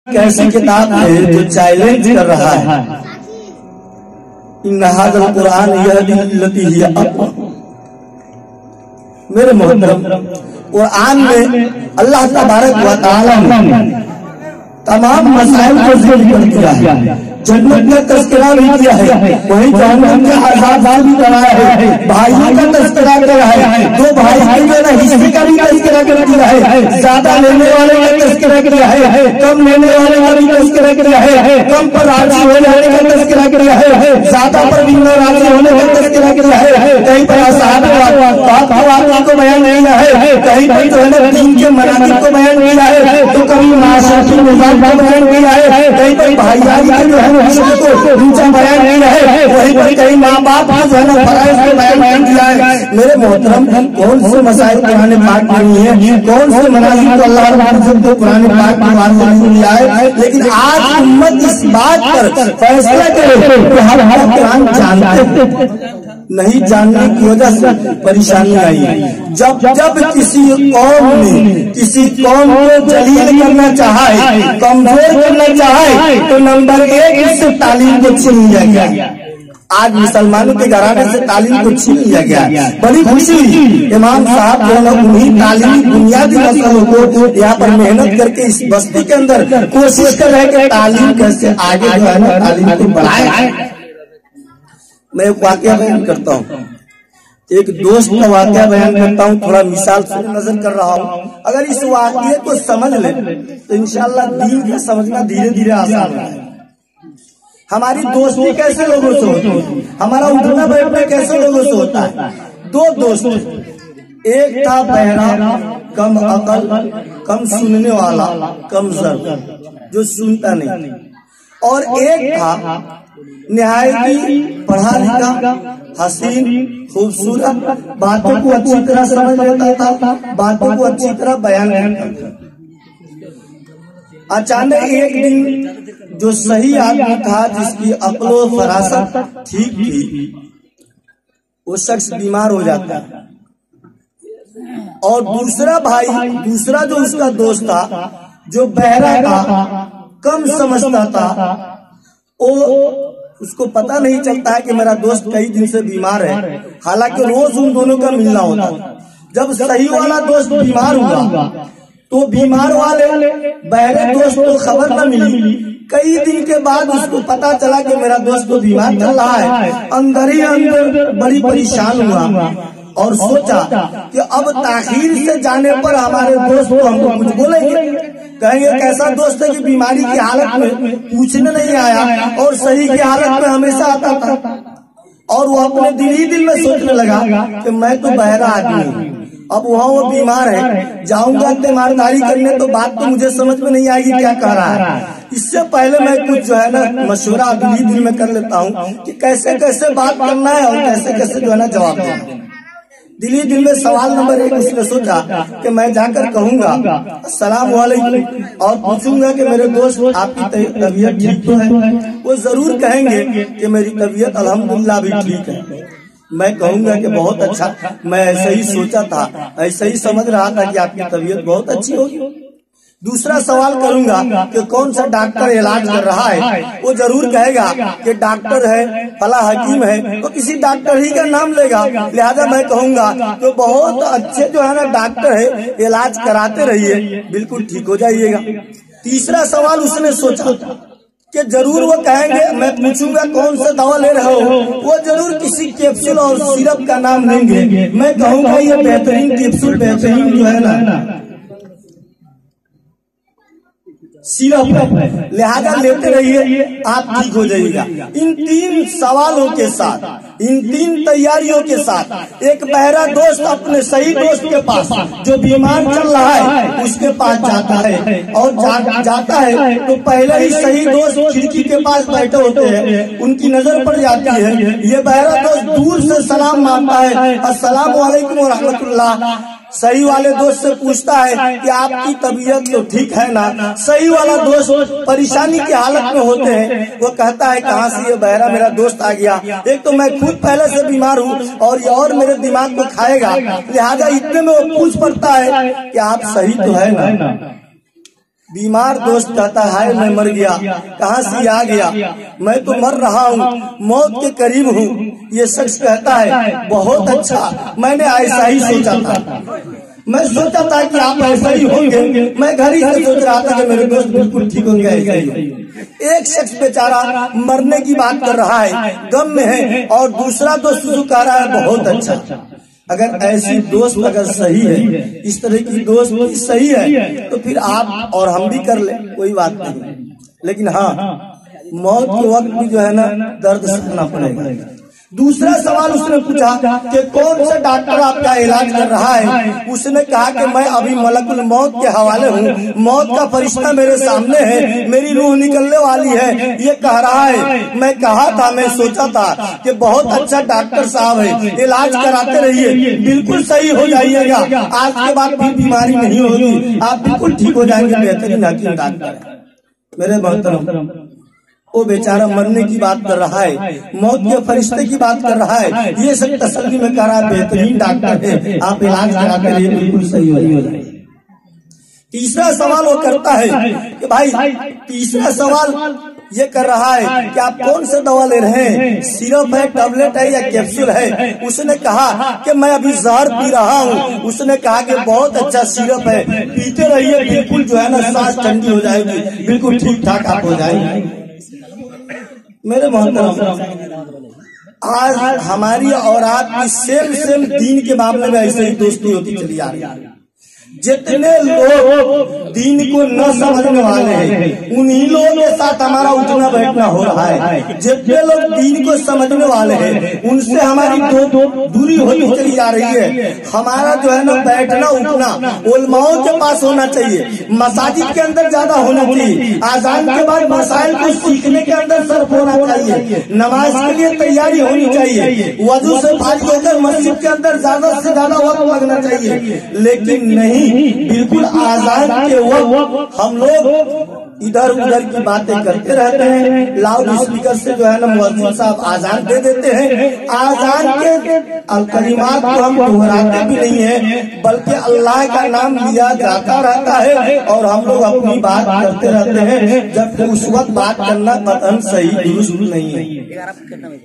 कैसी किताब है जो चैलेंज कर रहा है। इन हाज़ल कुरान यहदी हिय अक़वम। मेरे मोहतरम, कुरान में अल्लाह तबारक व तआला ने तमाम मसाइल को जिक्र कर दिया है। जन्नत का तज़किरा भी किया है, वही जहन्नम के अज़ाब भी कराया है, भाइयों का तज़किरा करा है, दो भाई के हिस्से का भी तज़किरा कर दिया है, ज्यादा लेने वाले का तज़किरा किया है, कम लेने वाले का भी तज़किरा किया है, कम पर राजी होने वाले का तज़किरा किया है, ज्यादा पर भी राजी होने का तज़किरा किया है। कहीं पर असहाब को बयान किया है, कहीं पर जो है ना दीन के मनासिब को बयान किया है, तो कभी माशराती निज़ाम को बयान किया है, कहीं पर भाईचारे के जो है को ऊंचा बयान किया है, वहीं पर कई माँ बाप जो है ना फराइज को बयान किया है। मेरे मोहतरम, कौन से मसाइल कुरान पाक में नहीं है, कौन से मनासिब तो अल्लाह को कुरान पाक में वाज़ेह किया है, लेकिन आज उम्मत इस बात पर फैसला करे कि हम कुरान जानते नहीं जानने की वजह से परेशानी आई है। जब जब किसी कौम ने किसी कौम को जलील करना चाहे, कमजोर करना चाहे, तो नंबर 1 इससे तालीम को छीन लिया गया। आज मुसलमानों के घराने से तालीम को छीन लिया गया। बड़ी खुशी हुई, इमाम साहब जो है उन्हीं तालीमी बुनियादी मसलों को यहाँ पर मेहनत करके इस बस्ती के अंदर कोशिश कर रहे कि तालीम कैसे आगे जो है ना तालीम को बढ़ाए। मैं एक वाकया बयान करता हूँ, एक दोस्त का वाकया बयान करता हूँ, थोड़ा मिसाल से नजर कर रहा हूँ। अगर इस वाकये को समझ ले तो इंशाअल्लाह दीन का समझना धीरे धीरे आसान है। हमारी दोस्ती कैसे लोगों से होती है, हमारा उठना बैठना कैसे लोगों से होता है। दो दोस्त, एक था बहरा, कम अकल, कम सुनने वाला, कम ज़र्फ, जो सुनता नहीं, और एक था निहायती पढ़ा लिखा, हसीन, खूबसूरत, बातों को अच्छी तरह समझ लेता था, बातों को अच्छी तरह बयान करता था। अचानक एक दिन जो सही आदमी था, जिसकी अक्लो फरासत ठीक थी, वो शख्स बीमार हो जाता है, और दूसरा भाई, दूसरा जो उसका दोस्त था, जो बहरा था, कम समझता था, वो उसको पता नहीं चलता है कि मेरा दोस्त कई दिन से बीमार है, हालांकि रोज उन दोनों का मिलना होता था। जब सही वाला दोस्त बीमार हुआ तो बीमार वाले बहरे दोस्त को खबर न मिली। कई दिन के बाद उसको पता चला कि मेरा दोस्त तो बीमार चल रहा है। अंदर ही अंदर बड़ी परेशान हुआ और सोचा कि अब ताखीर से जाने पर हमारे दोस्त को हमको कुछ बोलेंगे, कहेंगे कैसा दोस्त है कि बीमारी की हालत में पूछने नहीं आया और सही की हालत में हमेशा आता था। और वो अपने दिल ही दिल में सोचने लगा कि मैं तो बहरा आदमी हूँ, अब वहाँ वो बीमार है, जाऊंगा तीमारदारी करने तो बात तो मुझे समझ में नहीं आएगी क्या कह रहा है। इससे पहले मैं कुछ जो है ना मशवरा दिल ही दिल में कर लेता हूँ कि कैसे कैसे बात करना है और कैसे कैसे जो है ना जवाब देना है। दिल ही दिल में सवाल नंबर 1 उसने सोचा कि मैं जाकर कहूंगा अस्सलाम वालेकुम और पूछूंगा कि मेरे दोस्त आपकी तबीयत ठीक तो है। वो जरूर कहेंगे कि मेरी तबीयत अल्हम्दुलिल्लाह भी ठीक है। मैं कहूंगा कि बहुत अच्छा, मैं ऐसा ही सोचा था, ऐसा ही समझ रहा था कि आपकी तबीयत बहुत अच्छी होगी। दूसरा सवाल करूंगा कि कौन सा डॉक्टर इलाज कर रहा है। वो जरूर कहेगा कि डॉक्टर है, फला हकीम है, तो किसी डॉक्टर ही का नाम लेगा। लिहाजा मैं कहूंगा तो बहुत अच्छे जो है ना डॉक्टर है, इलाज कराते रहिए, बिल्कुल ठीक हो जाइएगा। तीसरा सवाल उसने सोचा कि जरूर वो कहेंगे, मैं पूछूंगा कौन सा दवा ले रहे हो, वो जरूर किसी कैप्सूल और सिरप का नाम लेंगे। मैं कहूंगा ये बेहतरीन कैप्सूल, बेहतरीन जो है ना सिरप है, लिहाजा लेते रहिए, आप ठीक हो जाइएगा। इन 3 सवालों के साथ, इन 3 तैयारियों के साथ एक बहरा दोस्त अपने सही दोस्त के पास, जो बीमार चल रहा है, उसके पास जाता है। और जाता है तो पहले ही सही दोस्त खिड़की के पास बैठे होते हैं, उनकी नजर पड़ जाती है। ये बहरा दोस्त दूर से सलाम मारता है, अस्सलाम वालेकुम व रहमतुल्लाह। सही वाले दोस्त से पूछता है कि आपकी तबीयत तो ठीक है ना। सही वाला दोस्त परेशानी की हालत में होते हैं, वो कहता है कहाँ से ये बहरा मेरा दोस्त आ गया, एक तो मैं खुद पहले से बीमार हूँ और ये और मेरे दिमाग को खाएगा, लिहाजा इतने में वो पूछ पड़ता है कि आप सही तो है ना। बीमार दोस्त कहता है मैं मर गया, कहाँ से आ गया, मैं तो मर रहा हूँ, मौत के करीब हूँ। ये शख्स कहता है बहुत अच्छा, मैंने ऐसा ही सोचा था, मैं सोचा था कि आप ऐसा ही होंगे। मैं घर ही से सोच रहा था कि मेरे दोस्त बिल्कुल ठीक होंगे, ऐसा ही। एक शख्स बेचारा मरने की बात कर रहा है, गम में है, और दूसरा दोस्त जो कह रहा है बहुत अच्छा। अगर ऐसी दोस्त अगर सही है, इस तरह की दोस्त सही है, तो फिर आप और हम भी कर ले, कोई बात नहीं। लेकिन हाँ, मौत के वक्त भी जो है ना दर्द सहना पड़ेगा। दूसरा सवाल उसने पूछा कि कौन सा डॉक्टर आपका इलाज कर रहा है। उसने कहा कि मैं अभी मलकुल मौत के हवाले हूँ, मौत का फरिश्ता मेरे सामने है, मेरी रूह निकलने वाली है, ये कह रहा है। मैं कहा था, मैं सोचा था कि बहुत अच्छा डॉक्टर साहब है, इलाज कराते रहिए, बिल्कुल सही हो जाइएगा, आज के बाद भी बीमारी नहीं होगी, आप बिल्कुल ठीक हो जाएंगे। बेहतरीन हकीम डॉक्टर मेरे मोहतरम, वो बेचारा मरने की बात कर रहा है, मौत के फरिश्ते की बात कर रहा है, ये सब तसल्ली में कर रहा है, बेहतरीन डॉक्टर है, आप इलाज कराते रहिए, बिल्कुल सही हो जाए। तीसरा सवाल वो करता है कि भाई, तीसरा सवाल ये कर रहा है कि आप कौन सा दवा ले रहे हैं, सिरप है, टैबलेट है या कैप्सूल है। उसने कहा कि मैं अभी जहर पी रहा हूँ। उसने कहा कि बहुत अच्छा सिरप है, पीते रहिए, बिल्कुल जो है ना सांस ठंडी हो जाएगी, बिल्कुल ठीक ठाक आप हो जाएंगे। मेरे मोहतरम, आज हमारी और आपकी सेम दीन के मामले में ऐसे ही दोस्ती होती चली आ रही है। जितने लोग दीन को न समझने वाले हैं, उन्हीं लोगों के साथ हमारा उठना बैठना हो रहा है। जितने लोग दीन को समझने वाले हैं, उनसे हमारी दूरी होती चली जा रही है। हमारा जो है ना बैठना उठना उलमाओं के पास होना चाहिए, मसाजिद के अंदर ज्यादा होना चाहिए, आजान के बाद मसाइल को सीखने के अंदर सर्फ होना चाहिए, नमाज के लिए तैयारी होनी चाहिए, वजू से फारिग होकर मस्जिद के अंदर ज्यादा से ज्यादा वक्त लगना चाहिए। लेकिन नहीं, बिल्कुल आजान के वक्त हम लोग इधर उधर की बातें करते रहते हैं। लाउड स्पीकर से जो है ना मुअज्जिन साहब आजान दे देते हैं। आजान के कलिमात को हम दोहराते भी नहीं है, बल्कि अल्लाह का नाम लिया जाता रहता है और हम लोग अपनी बात करते रहते हैं, जबकि उस वक्त बात करना कतई सही दुरुस्त नहीं है।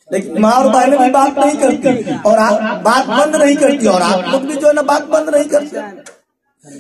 लेकिन माँ और बहनें भी बात नहीं करती और बात बंद नहीं करती, और आप लोग भी जो है ना बात बंद नहीं करते।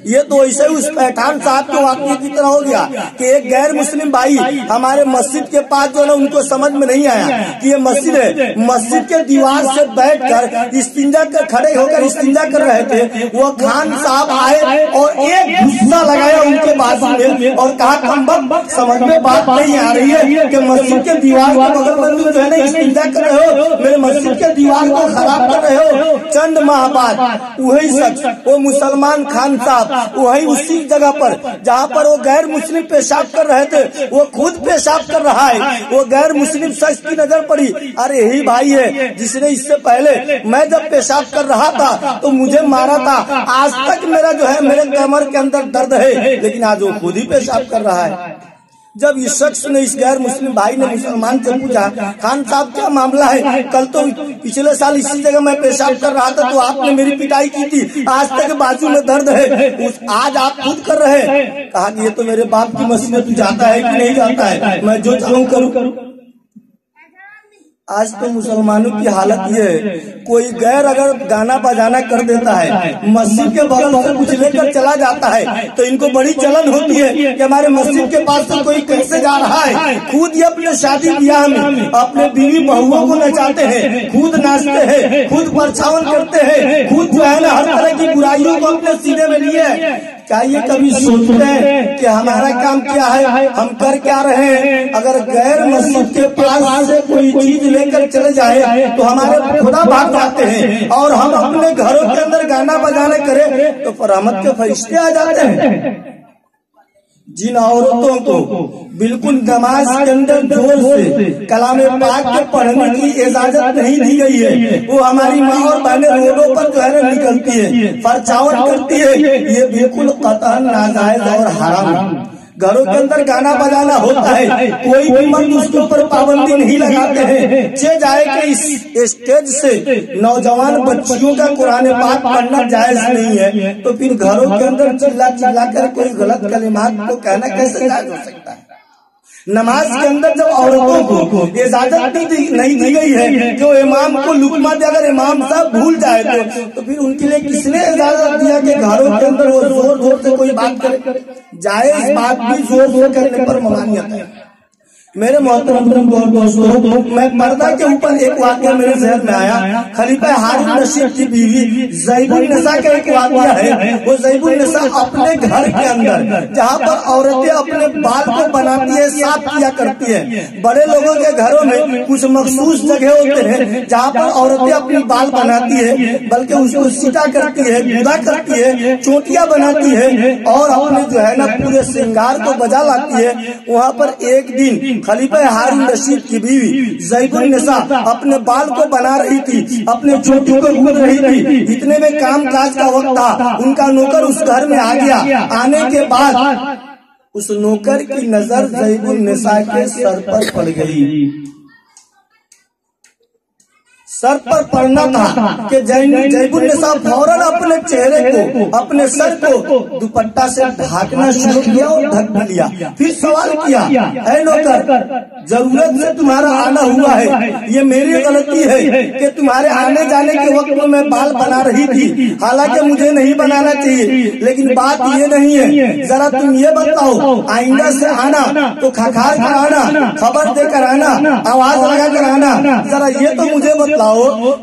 ये तो ऐसे उस पठान साहब के वाकये की तरह हो गया कि एक गैर मुस्लिम भाई हमारे मस्जिद के पास जो है ना, उनको समझ में नहीं आया कि ये मस्जिद है। मस्जिद के दीवार से बैठकर इस्तिंजा कर खड़े होकर इस्तिंजा कर रहे थे। वो खान साहब आए और एक गुस्सा लगाया उनके बाजू में और कहा, कम समझ में बात नहीं आ रही है कि मस्जिद के दीवार के बगल बंधु जो है ना इस्तिंजा कर रहे हो, मेरे मस्जिद के दीवार को खराब कर रहे हो। चंद माह बाद वही शख्स, वो मुसलमान खान वही उसी जगह पर जहाँ पर वो गैर मुस्लिम पेशाब कर रहे थे, वो खुद पेशाब कर रहा है। वो गैर मुस्लिम शख्स की नजर पड़ी, अरे यही भाई है जिसने इससे पहले मैं जब पेशाब कर रहा था तो मुझे मारा था, आज तक मेरा जो है मेरे कमर के अंदर दर्द है, लेकिन आज वो खुद ही पेशाब कर रहा है। जब इस शख्स ने, इस गैर मुस्लिम भाई ने मुसलमान से पूछा, खान साहब क्या मामला है, कल तो पिछले साल इसी जगह मैं पेशाब कर रहा था तो आपने मेरी पिटाई की थी, आज तक बाजू में दर्द है, आज आप खुद कर रहे हैं। कहा कि ये तो मेरे बाप की मस्जिद में तू जाता है कि नहीं जाता है, मैं जो चाहूँ करूँ। आज तो मुसलमानों की हालत ये है, कोई गैर अगर गाना बजाना कर देता है, मस्जिद के बगल से कुछ लेकर चला जाता है, तो इनको बड़ी चलन होती है कि हमारे मस्जिद के पास से कोई कैसे जा रहा है। खुद ही अपने शादी ब्याह में अपने बीवी बहुओं को नचाते हैं, खुद नाचते हैं, खुद परछावन करते हैं, खुद जो है ना हर तरह की बुराइयों को अपने सीने में लिए। क्या ये कभी सोचते हैं कि हमारा काम क्या है, हम कर क्या रहे हैं? अगर गैर मस्जिद के पास से कोई चीज लेकर चले जाए तो हमारे खुदा भाग जाते हैं, और हम अपने घरों के अंदर गाना बजाना करें तो रहमत के फरिश्ते आ जाते हैं। जिन औरतों को बिल्कुल नमाज के अंदर जोर से कलामे पाक के पढ़ने की इजाजत नहीं दी गई है, वो हमारी माँ और बहनें रोडों पर जो है ना निकलती है, परछावन करती है, ये बिल्कुल कतई नाजायज और हराम। घरों के अंदर गाना बजाना होता है, कोई भी मर्द उसके ऊपर पाबंदी नहीं लगाते हैं। चे जाए कि इस स्टेज से नौजवान बच्चियों का कुरान पाक पढ़ना जायज नहीं है, तो फिर घरों के अंदर चिल्ला चिल्ला कर कोई गलत कलिमात को कहना कैसे जायज हो सकता है? नमाज के अंदर जब औरतों को इजाजत नहीं दी गई है कि वो इमाम को लुकमा दे, अगर इमाम साहब भूल जाए तो फिर उनके लिए किसने इजाजत दिया कि घरों के अंदर वो जोर जोर से कोई बात करे? जायज बात भी जोर जोर करने पर ममानियत है। मेरे मोहतरम दोस्तों, मैं पर्दा के ऊपर एक वाकया मेरे जहन में आया। खलीफा हारून रशीद की बीवी ज़ैबुन निसा का एक वाकया है। वो ज़ैबुन निसा अपने घर के अंदर जहाँ पर औरतें अपने बाल को बनाती है, साफ किया करती है। बड़े लोगों के घरों में कुछ मखसूस जगह होते हैं जहाँ पर औरतें अपनी बाल बनाती है, बल्कि उसको सीधा करती है, गुदा करती है, चोटियां बनाती है और अपने जो है ना पूरे श्रृंगार को बजा लाती है। वहाँ पर एक दिन खलीफा हारून रशीद की बीवी ज़ैबुन निसा अपने बाल को बना रही थी, अपने चोटी को गूंथ रही थी। इतने में काम काज का वक्त था, उनका नौकर उस घर में आ गया। आने के बाद उस नौकर की नजर ज़ैबुन निसा के सर पर पड़ गई। सर पर पड़ना था कि ज़ैबुन निसा फौरन अपने चेहरे को, अपने सर को दुपट्टा से ढाकना शुरू किया और ढक भी लिया। फिर सवाल किया, ऐ नौकर, जरूरत से तुम्हारा आना हुआ है, ये मेरी गलती है कि तुम्हारे आने जाने के वक्त में मैं बाल बना रही थी, हालांकि मुझे नहीं बनाना चाहिए, लेकिन बात ये नहीं है। जरा तुम ये बताओ, आइंदा से आना तो खखार कर आना, खबर देकर आना, आवाज लगा कर आना। जरा ये तो मुझे बताओ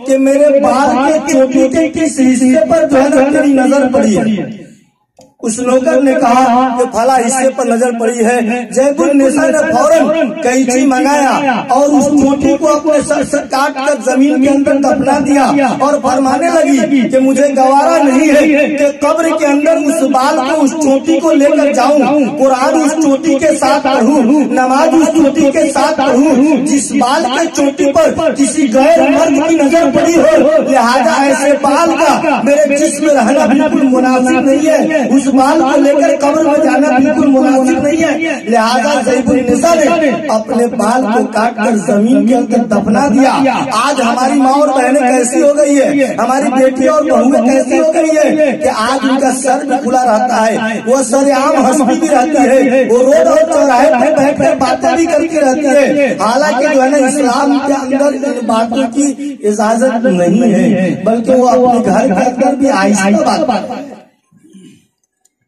कि मेरे बाल के चोटी के किस हिस्से पर जो है ना तेरी नजर पड़ी है? उस नौकर ने कहा कि फला हिस्से पर नजर पड़ी है। ज़ैबुन निसा ने फौरन कैंची मंगाया और उस चोटी को अपने सर से काट कर जमीन के अंदर दफना दिया और फरमाने लगी कि मुझे गवारा नहीं है कि कब्र के अंदर उस बाल को, उस चोटी को लेकर जाऊं, कुरान उस चोटी के साथ पढ़ूं, नमाज उस चोटी के साथ पढ़ूं। जिस बाल के चोटी पर किसी गैर मर्द की नजर पड़ी हो, लिहाजा ऐसे बाल का मेरे जिस्म में रहना बिल्कुल मुनासिब नहीं है, उस बाल को लेकर कब्र में जाना बिल्कुल मुनासिब नहीं है। लिहाजा ज़ैबुन निसा ने अपने बाल को काटकर जमीन के अंदर दफना दिया। आज हमारी माँ और बहनें कैसी हो गई है, हमारी बेटी और बहुएं कैसी हो गई है कि आज उनका सर भी खुला रहता है, वो सरेआम हंसती भी रहती है, वो रोड और चौराहे पर बैठ कर बातें भी करती रहती है। हालांकि जो है ना इस्लाम के अंदर इन बातों की इजाजत नहीं है, बल्कि वो अपने घर के अंदर भी आहिस्ता बात।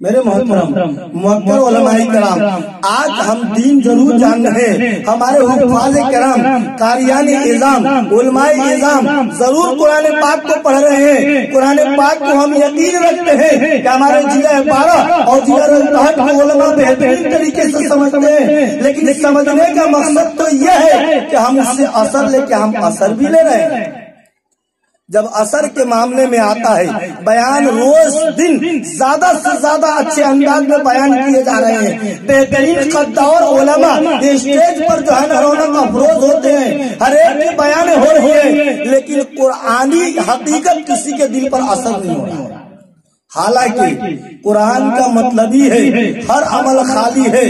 मेरे मोहतरम मुअक्कर उलमाए किराम, आज हम दीन जरूर जान रहे हैं। हमारे हुफ़ाज़ किराम, कारियाने इज़ाम, उलमाए इज़ाम जरूर कुरान पाक को पढ़ रहे हैं। कुरान पाक को हम यकीन रखते हैं कि हमारे जिला 12 और जिला रोहतक को उलमा बेहतरीन तरीके से समझते हैं, लेकिन समझने का मकसद तो यह है कि हम उससे असर लेके हम असर भी ले रहे हैं। जब असर के मामले में आता है, बयान रोज दिन ज्यादा से ज्यादा अच्छे अंदाज में बयान किए जा रहे हैं। बेहतरीन कद्दावर उलमा स्टेज पर जो है ना रौनक अफरोज होते हैं, हर एक की बयान हो रही है, लेकिन कुरानी हकीकत किसी के दिल पर असर नहीं हो रहा है। हालांकि कुरान का मतलब ही है हर अमल खाली है,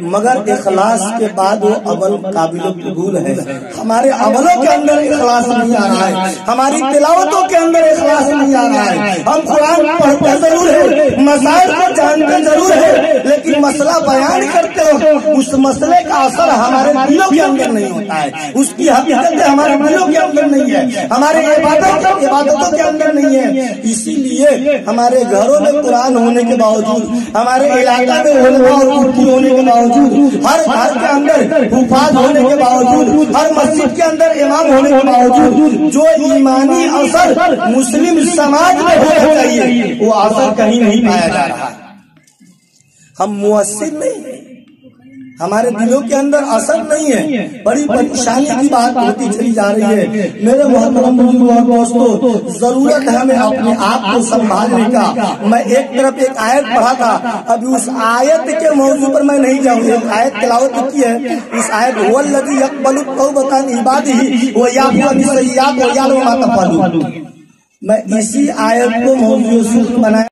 मगर इखलास के बाद वो अमल काबिल कबूल है। हमारे अमलों के अंदर इखलास नहीं आ रहा है, हमारी तिलावतों के अंदर इखलास नहीं आ रहा है। हम कुरान पढ़ते जरूर है, मसाइल को जानते जरूर है, लेकिन मसला बयान करते हो उस मसले का असर हमारे दिलों के अंदर नहीं होता है, उसकी हकीकत हमारे दिलों के अंदर नहीं है, हमारे इबादतों के अंदर नहीं है। इसीलिए हमारे घरों में कुरान होने के बावजूद, हमारे इलाका में उलमा और मुफ्ती होने के बावजूद, हर घर के अंदर हुफ़ाज़ होने के बावजूद, हर मस्जिद के अंदर इमाम होने के बावजूद, जो ईमानी असर मुस्लिम समाज में होना चाहिए वो असर कहीं नहीं पाया जा रहा। हम मुअस्सिर नहीं है, हमारे दिलों के अंदर असर नहीं है। बड़ी परेशानी की बात होती चली जा रही है। मेरे मोहतरम बुजुर्गों और दोस्तों, जरूरत है हमें अपने आप को संभालने का। मैं एक तरफ एक आयत पढ़ा था, अभी उस आयत के मौजू पर मैं नहीं जाऊंगा। एक आयत तिलावत की है, इस आयत वल्लज़ी यक़बलु तौबता अन इबादिही व याफ़ू अन सय्यिआत व यअलमु मा तफ़अलून। मैं इसी आयत को मौजू बनाया।